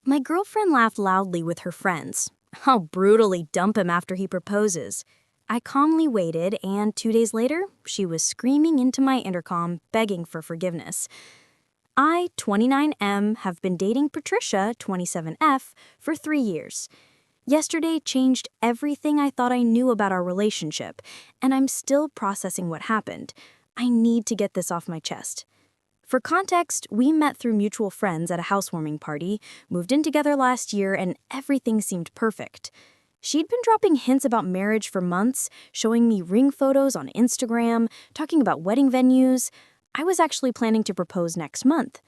My girlfriend laughed loudly with her friends. I'll brutally dump him after he proposes. I calmly waited, and 2 days later, she was screaming into my intercom, begging for forgiveness. I, 29M, have been dating Patricia, 27F, for 3 years. Yesterday changed everything I thought I knew about our relationship, and I'm still processing what happened. I need to get this off my chest. For context, we met through mutual friends at a housewarming party, moved in together last year, and everything seemed perfect. She'd been dropping hints about marriage for months, showing me ring photos on Instagram, talking about wedding venues. I was actually planning to propose next month.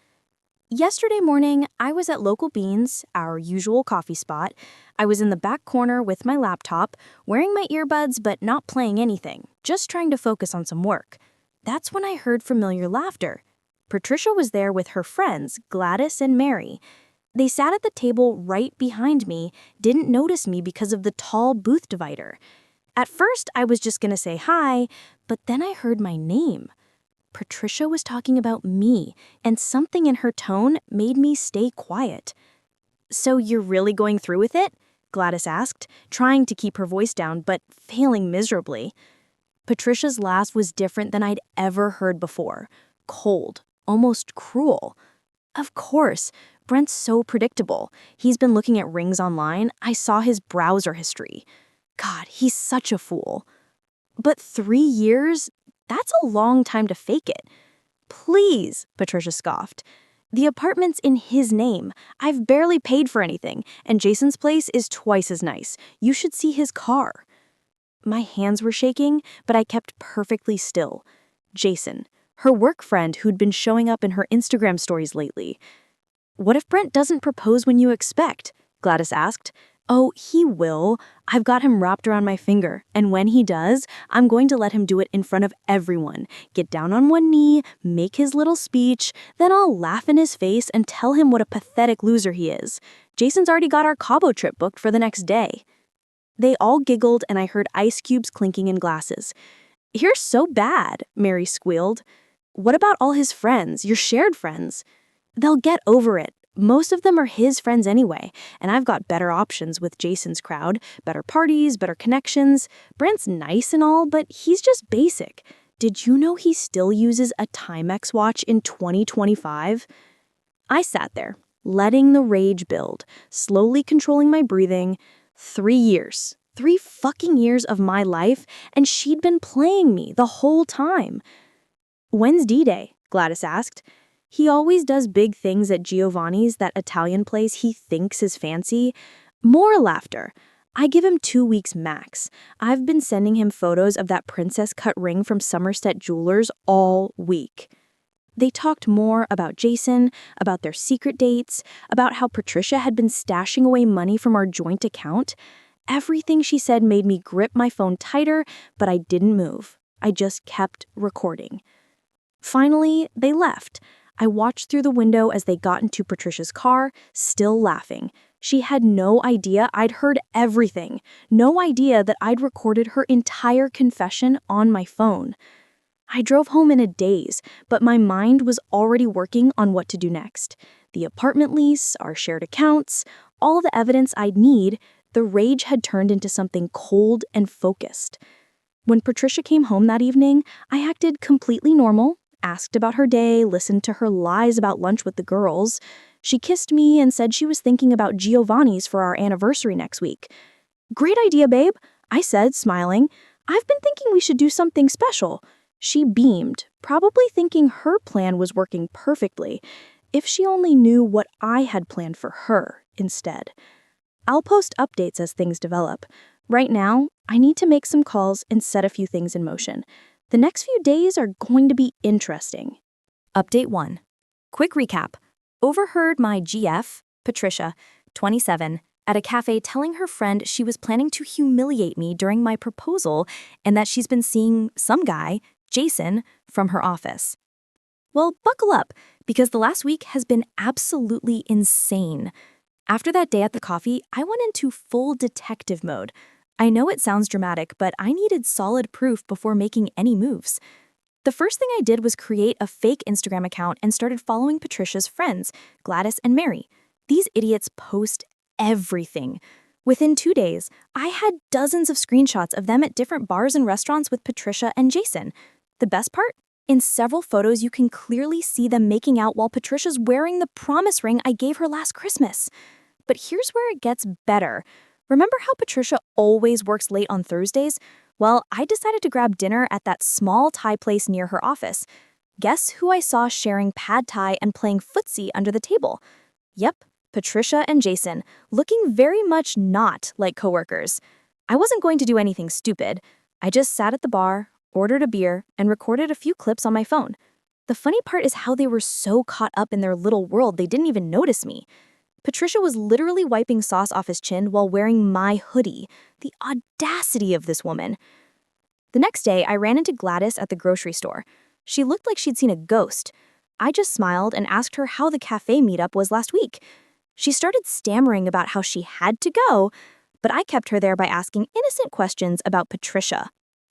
Yesterday morning, I was at Local Beans, our usual coffee spot. I was in the back corner with my laptop, wearing my earbuds but not playing anything, just trying to focus on some work. That's when I heard familiar laughter. Patricia was there with her friends, Gladys and Mary. They sat at the table right behind me, didn't notice me because of the tall booth divider. At first, I was just gonna say hi, but then I heard my name. Patricia was talking about me, and something in her tone made me stay quiet. "So you're really going through with it?" Gladys asked, trying to keep her voice down, but failing miserably. Patricia's laugh was different than I'd ever heard before. Cold. Almost cruel. Of course, Brent's so predictable. He's been looking at rings online. I saw his browser history. God, he's such a fool. But 3 years? That's a long time to fake it. Please, Patricia scoffed. The apartment's in his name. I've barely paid for anything, and Jason's place is twice as nice. You should see his car. My hands were shaking, but I kept perfectly still. Jason. Her work friend who'd been showing up in her Instagram stories lately. "What if Brent doesn't propose when you expect?" Gladys asked. "Oh, he will. I've got him wrapped around my finger, and when he does, I'm going to let him do it in front of everyone. Get down on one knee, make his little speech, then I'll laugh in his face and tell him what a pathetic loser he is. Jason's already got our Cabo trip booked for the next day." They all giggled, and I heard ice cubes clinking in glasses. "You're so bad," Mary squealed. "What about all his friends, your shared friends?" "They'll get over it. Most of them are his friends anyway, and I've got better options with Jason's crowd, better parties, better connections. Brent's nice and all, but he's just basic. Did you know he still uses a Timex watch in 2025? I sat there, letting the rage build, slowly controlling my breathing. 3 years. 3 fucking years of my life, and she'd been playing me the whole time. "When's D-Day?" Gladys asked. "He always does big things at Giovanni's, that Italian place he thinks is fancy." More laughter. "I give him 2 weeks max. I've been sending him photos of that princess-cut ring from Somerset Jewelers all week." They talked more about Jason, about their secret dates, about how Patricia had been stashing away money from our joint account. Everything she said made me grip my phone tighter, but I didn't move. I just kept recording. Finally, they left. I watched through the window as they got into Patricia's car, still laughing. She had no idea I'd heard everything, no idea that I'd recorded her entire confession on my phone. I drove home in a daze, but my mind was already working on what to do next. The apartment lease, our shared accounts, all the evidence I'd need. The rage had turned into something cold and focused. When Patricia came home that evening, I acted completely normal. Asked about her day, listened to her lies about lunch with the girls. She kissed me and said she was thinking about Giovanni's for our anniversary next week. "Great idea, babe," I said, smiling. "I've been thinking we should do something special." She beamed, probably thinking her plan was working perfectly, if she only knew what I had planned for her instead. I'll post updates as things develop. Right now, I need to make some calls and set a few things in motion. The next few days are going to be interesting. Update 1. Quick recap. Overheard my GF, Patricia, 27, at a cafe telling her friend she was planning to humiliate me during my proposal and that she's been seeing some guy, Jason, from her office. Well, buckle up, because the last week has been absolutely insane. After that day at the coffee, I went into full detective mode. I know it sounds dramatic, but I needed solid proof before making any moves. The first thing I did was create a fake Instagram account and started following Patricia's friends, Gladys and Mary. These idiots post everything. Within 2 days, I had dozens of screenshots of them at different bars and restaurants with Patricia and Jason. The best part? In several photos, you can clearly see them making out while Patricia's wearing the promise ring I gave her last Christmas. But here's where it gets better. Remember how Patricia always works late on Thursdays? Well, I decided to grab dinner at that small Thai place near her office. Guess who I saw sharing pad thai and playing footsie under the table? Yep, Patricia and Jason, looking very much not like coworkers. I wasn't going to do anything stupid. I just sat at the bar, ordered a beer, and recorded a few clips on my phone. The funny part is how they were so caught up in their little world they didn't even notice me. Patricia was literally wiping sauce off his chin while wearing my hoodie. The audacity of this woman. The next day, I ran into Gladys at the grocery store. She looked like she'd seen a ghost. I just smiled and asked her how the cafe meetup was last week. She started stammering about how she had to go, but I kept her there by asking innocent questions about Patricia.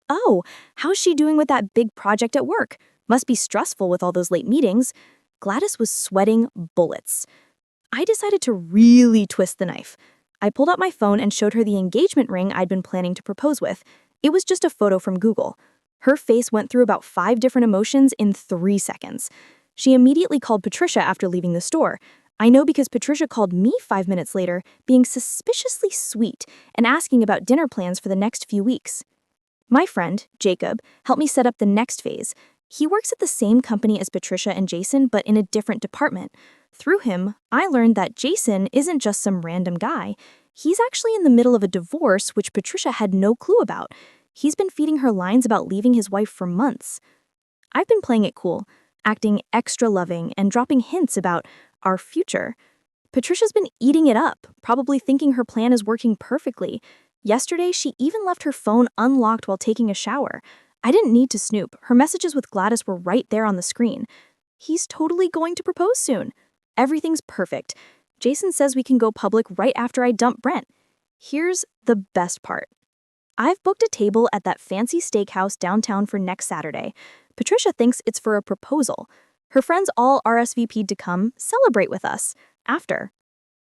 Oh, how's she doing with that big project at work? Must be stressful with all those late meetings. Gladys was sweating bullets. I decided to really twist the knife. I pulled out my phone and showed her the engagement ring I'd been planning to propose with. It was just a photo from Google. Her face went through about 5 different emotions in 3 seconds. She immediately called Patricia after leaving the store. I know because Patricia called me 5 minutes later, being suspiciously sweet and asking about dinner plans for the next few weeks. My friend, Jacob, helped me set up the next phase. He works at the same company as Patricia and Jason, but in a different department. Through him, I learned that Jason isn't just some random guy. He's actually in the middle of a divorce, which Patricia had no clue about. He's been feeding her lines about leaving his wife for months. I've been playing it cool, acting extra loving and dropping hints about our future. Patricia's been eating it up, probably thinking her plan is working perfectly. Yesterday, she even left her phone unlocked while taking a shower. I didn't need to snoop. Her messages with Gladys were right there on the screen. He's totally going to propose soon. Everything's perfect. Jason says we can go public right after I dump Brent. Here's the best part. I've booked a table at that fancy steakhouse downtown for next Saturday. Patricia thinks it's for a proposal. Her friends all RSVP'd to come celebrate with us after.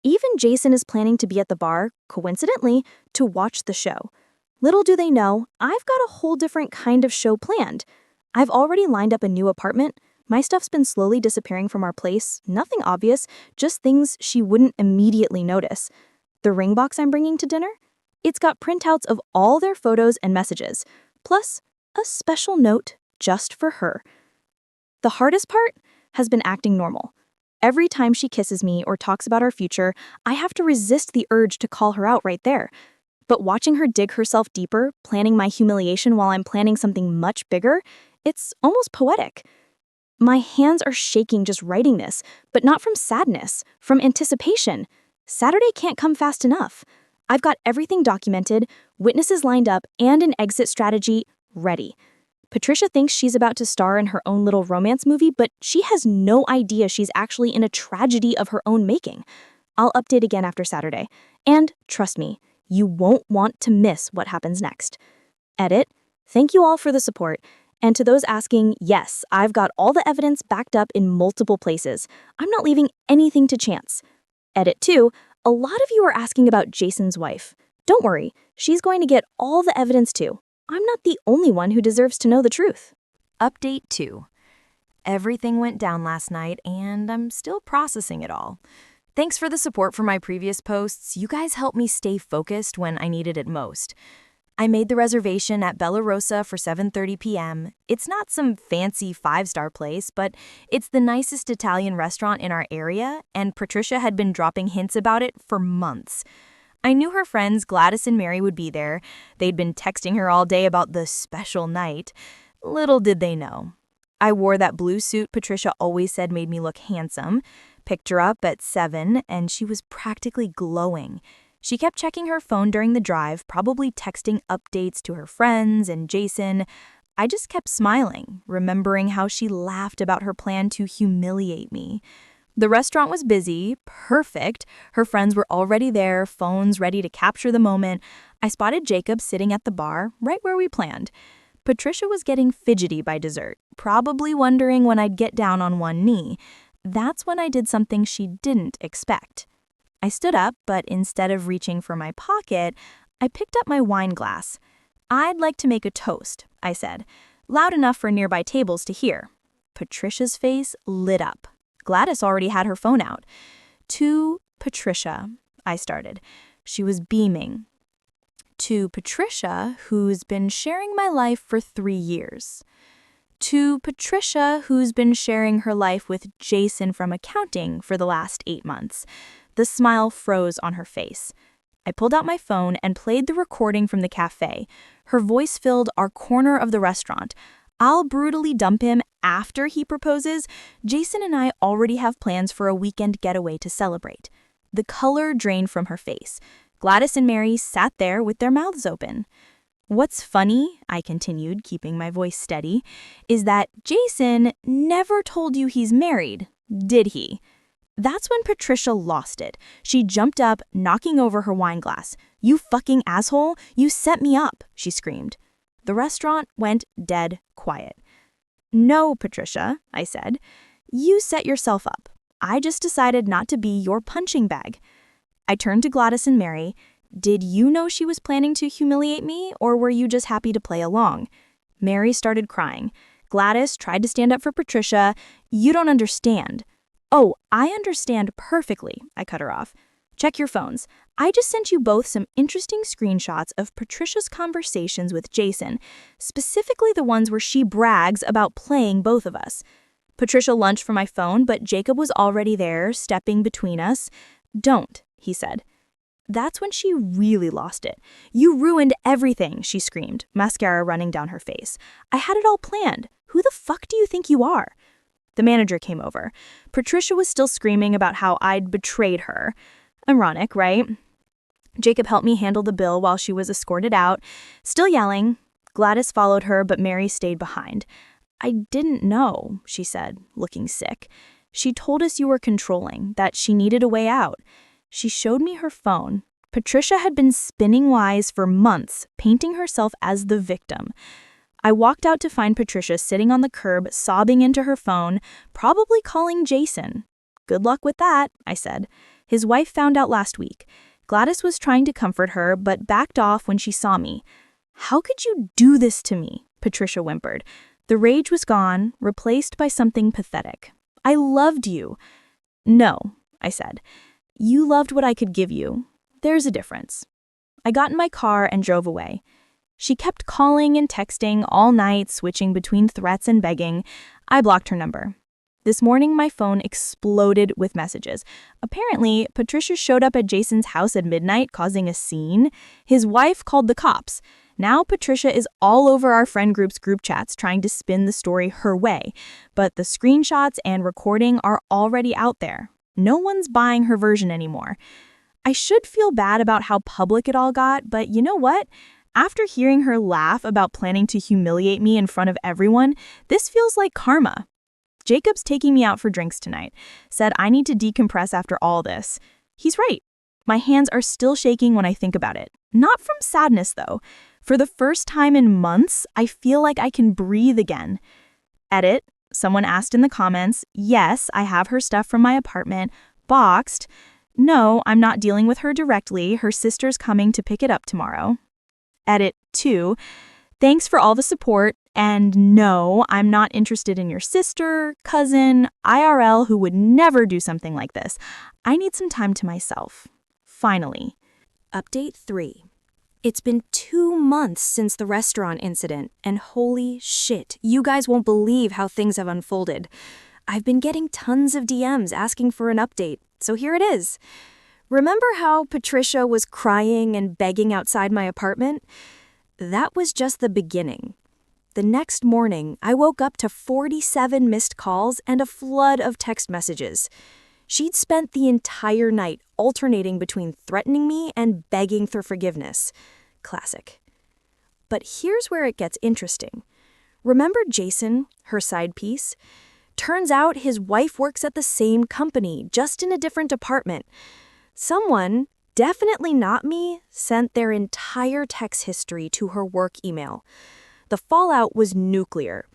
Even Jason is planning to be at the bar, coincidentally, to watch the show. Little do they know, I've got a whole different kind of show planned. I've already lined up a new apartment. My stuff's been slowly disappearing from our place. Nothing obvious, just things she wouldn't immediately notice. The ring box I'm bringing to dinner? It's got printouts of all their photos and messages, plus a special note just for her. The hardest part has been acting normal. Every time she kisses me or talks about our future, I have to resist the urge to call her out right there. But watching her dig herself deeper, planning my humiliation while I'm planning something much bigger, it's almost poetic. My hands are shaking just writing this, but not from sadness, from anticipation. Saturday can't come fast enough. I've got everything documented, witnesses lined up, and an exit strategy ready. Patricia thinks she's about to star in her own little romance movie, but she has no idea she's actually in a tragedy of her own making. I'll update again after Saturday. And trust me, you won't want to miss what happens next. Edit. Thank you all for the support. And to those asking, yes, I've got all the evidence backed up in multiple places. I'm not leaving anything to chance. Edit 2. A lot of you are asking about Jason's wife. Don't worry, she's going to get all the evidence too. I'm not the only one who deserves to know the truth. Update 2. Everything went down last night, and I'm still processing it all. Thanks for the support for my previous posts. You guys helped me stay focused when I needed it most. I made the reservation at Bella Rosa for 7:30 p.m. It's not some fancy 5-star place, but it's the nicest Italian restaurant in our area, and Patricia had been dropping hints about it for months. I knew her friends Gladys and Mary would be there. They'd been texting her all day about the special night. Little did they know. I wore that blue suit Patricia always said made me look handsome. Picked her up at 7, and she was practically glowing. She kept checking her phone during the drive, probably texting updates to her friends and Jason. I just kept smiling, remembering how she laughed about her plan to humiliate me. The restaurant was busy, perfect. Her friends were already there, phones ready to capture the moment. I spotted Jacob sitting at the bar, right where we planned. Patricia was getting fidgety by dessert, probably wondering when I'd get down on one knee. That's when I did something she didn't expect. I stood up, but instead of reaching for my pocket, I picked up my wine glass. "I'd like to make a toast," I said, loud enough for nearby tables to hear. Patricia's face lit up. Gladys already had her phone out. "To Patricia," I started. She was beaming. "To Patricia, who's been sharing my life for 3 years. To Patricia, who's been sharing her life with Jason from accounting for the last 8 months. The smile froze on her face. I pulled out my phone and played the recording from the cafe. Her voice filled our corner of the restaurant. "I'll brutally dump him after he proposes. Jason and I already have plans for a weekend getaway to celebrate." The color drained from her face. Gladys and Mary sat there with their mouths open. "What's funny," I continued, keeping my voice steady, "is that Jason never told you he's married, did he?" That's when Patricia lost it. She jumped up, knocking over her wine glass. "You fucking asshole! You set me up!" she screamed. The restaurant went dead quiet. "No, Patricia," I said. "You set yourself up. I just decided not to be your punching bag." I turned to Gladys and Mary. "Did you know she was planning to humiliate me, or were you just happy to play along?" Mary started crying. Gladys tried to stand up for Patricia. "You don't understand." "Oh, I understand perfectly," I cut her off. "Check your phones. I just sent you both some interesting screenshots of Patricia's conversations with Jason, specifically the ones where she brags about playing both of us." Patricia lunged for my phone, but Jacob was already there, stepping between us. "Don't," he said. That's when she really lost it. "You ruined everything," she screamed, mascara running down her face. "I had it all planned. Who the fuck do you think you are?" The manager came over. Patricia was still screaming about how I'd betrayed her. Ironic, right? Jacob helped me handle the bill while she was escorted out. Still yelling. Gladys followed her, but Mary stayed behind. "I didn't know," she said, looking sick. "She told us you were controlling, that she needed a way out." She showed me her phone. Patricia had been spinning lies for months, painting herself as the victim. I walked out to find Patricia sitting on the curb, sobbing into her phone, probably calling Jason. "Good luck with that," I said. "His wife found out last week." Gladys was trying to comfort her, but backed off when she saw me. "How could you do this to me?" Patricia whimpered. The rage was gone, replaced by something pathetic. "I loved you." "No," I said. "You loved what I could give you. There's a difference." I got in my car and drove away. She kept calling and texting all night, switching between threats and begging. I blocked her number. This morning, my phone exploded with messages. Apparently, Patricia showed up at Jason's house at midnight, causing a scene. His wife called the cops. Now Patricia is all over our friend group's group chats trying to spin the story her way. But the screenshots and recording are already out there. No one's buying her version anymore. I should feel bad about how public it all got, but you know what? After hearing her laugh about planning to humiliate me in front of everyone, this feels like karma. Jacob's taking me out for drinks tonight. Said I need to decompress after all this. He's right. My hands are still shaking when I think about it. Not from sadness, though. For the first time in months, I feel like I can breathe again. Edit. Someone asked in the comments. Yes, I have her stuff from my apartment. Boxed. No, I'm not dealing with her directly. Her sister's coming to pick it up tomorrow. Edit 2. Thanks for all the support. And no, I'm not interested in your sister, cousin, IRL who would never do something like this. I need some time to myself. Finally. Update 3. It's been 2 months since the restaurant incident, and holy shit, you guys won't believe how things have unfolded. I've been getting tons of DMs asking for an update, so here it is. Remember how Patricia was crying and begging outside my apartment? That was just the beginning. The next morning, I woke up to 47 missed calls and a flood of text messages. She'd spent the entire night alternating between threatening me and begging for forgiveness. Classic. But here's where it gets interesting. Remember Jason, her side piece? Turns out his wife works at the same company, just in a different department. Someone, definitely not me, sent their entire text history to her work email. The fallout was nuclear.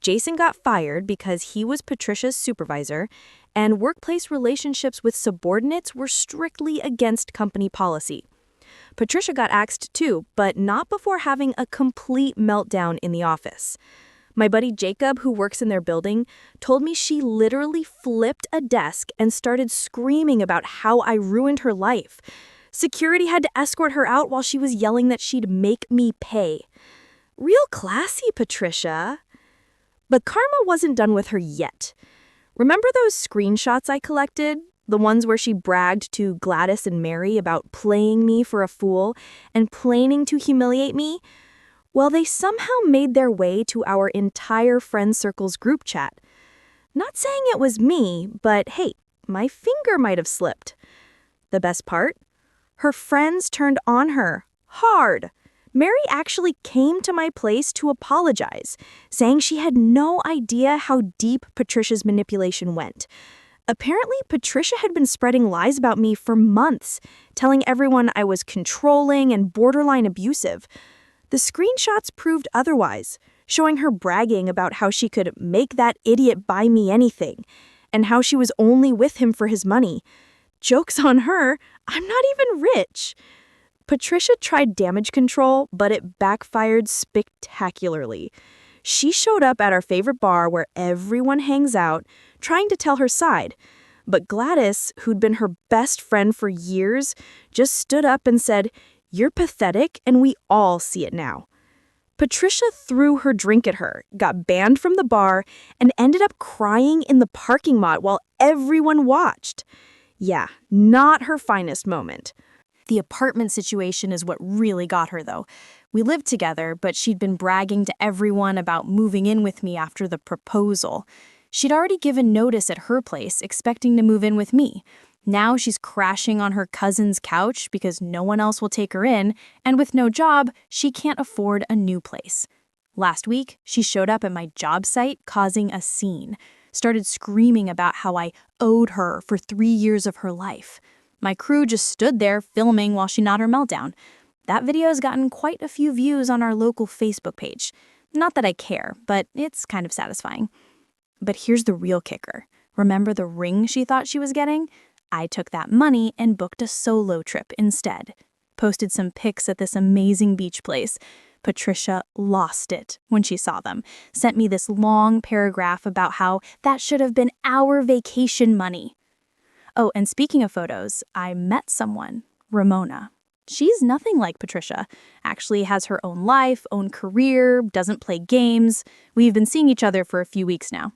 Jason got fired because he was Patricia's supervisor, and workplace relationships with subordinates were strictly against company policy. Patricia got axed too, but not before having a complete meltdown in the office. My buddy Jacob, who works in their building, told me she literally flipped a desk and started screaming about how I ruined her life. Security had to escort her out while she was yelling that she'd make me pay. Real classy, Patricia. But karma wasn't done with her yet. Remember those screenshots I collected? The ones where she bragged to Gladys and Mary about playing me for a fool and planning to humiliate me? Well, they somehow made their way to our entire friend circle's group chat. Not saying it was me, but hey, my finger might have slipped. The best part? Her friends turned on her. Hard. Mary actually came to my place to apologize, saying she had no idea how deep Patricia's manipulation went. Apparently, Patricia had been spreading lies about me for months, telling everyone I was controlling and borderline abusive. The screenshots proved otherwise, showing her bragging about how she could make that idiot buy me anything, and how she was only with him for his money. Joke's on her, I'm not even rich. Patricia tried damage control, but it backfired spectacularly. She showed up at our favorite bar where everyone hangs out, trying to tell her side. But Gladys, who'd been her best friend for years, just stood up and said, "You're pathetic, and we all see it now." Patricia threw her drink at her, got banned from the bar, and ended up crying in the parking lot while everyone watched. Yeah, not her finest moment. The apartment situation is what really got her, though. We lived together, but she'd been bragging to everyone about moving in with me after the proposal. She'd already given notice at her place, expecting to move in with me. Now she's crashing on her cousin's couch because no one else will take her in, and with no job, she can't afford a new place. Last week, she showed up at my job site causing a scene, started screaming about how I owed her for 3 years of her life. My crew just stood there filming while she knocked her meltdown. That video has gotten quite a few views on our local Facebook page. Not that I care, but it's kind of satisfying. But here's the real kicker. Remember the ring she thought she was getting? I took that money and booked a solo trip instead. Posted some pics at this amazing beach place. Patricia lost it when she saw them. Sent me this long paragraph about how that should have been our vacation money. Oh, and speaking of photos, I met someone, Ramona. She's nothing like Patricia. Actually has her own life, own career, doesn't play games. We've been seeing each other for a few weeks now.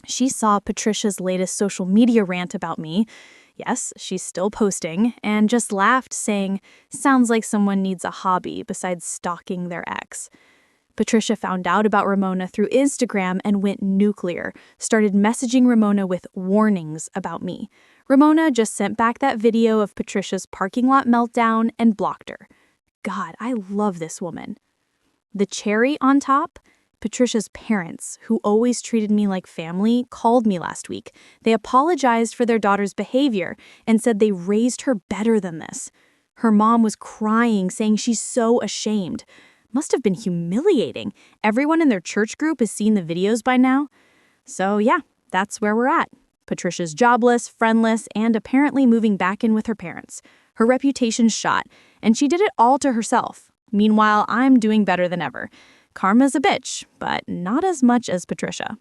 She saw Patricia's latest social media rant about me. Yes, she's still posting, and just laughed, saying, "Sounds like someone needs a hobby besides stalking their ex." Patricia found out about Ramona through Instagram and went nuclear, started messaging Ramona with warnings about me. Ramona just sent back that video of Patricia's parking lot meltdown and blocked her. God, I love this woman. The cherry on top? Patricia's parents, who always treated me like family, called me last week. They apologized for their daughter's behavior and said they raised her better than this. Her mom was crying, saying she's so ashamed. Must have been humiliating. Everyone in their church group has seen the videos by now. So yeah, that's where we're at. Patricia's jobless, friendless, and apparently moving back in with her parents. Her reputation's shot, and she did it all to herself. Meanwhile, I'm doing better than ever. Karma's a bitch, but not as much as Patricia.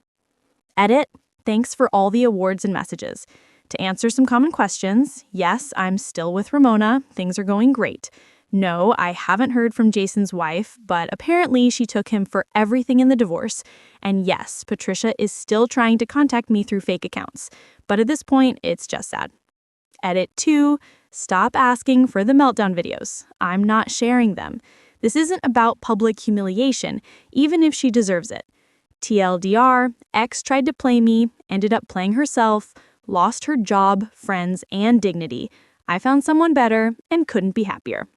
Edit, thanks for all the awards and messages. To answer some common questions, yes, I'm still with Ramona. Things are going great. No, I haven't heard from Jason's wife, but apparently she took him for everything in the divorce. And yes, Patricia is still trying to contact me through fake accounts. But at this point, it's just sad. Edit 2, stop asking for the meltdown videos. I'm not sharing them. This isn't about public humiliation, even if she deserves it. TLDR, ex tried to play me, ended up playing herself, lost her job, friends, and dignity. I found someone better and couldn't be happier.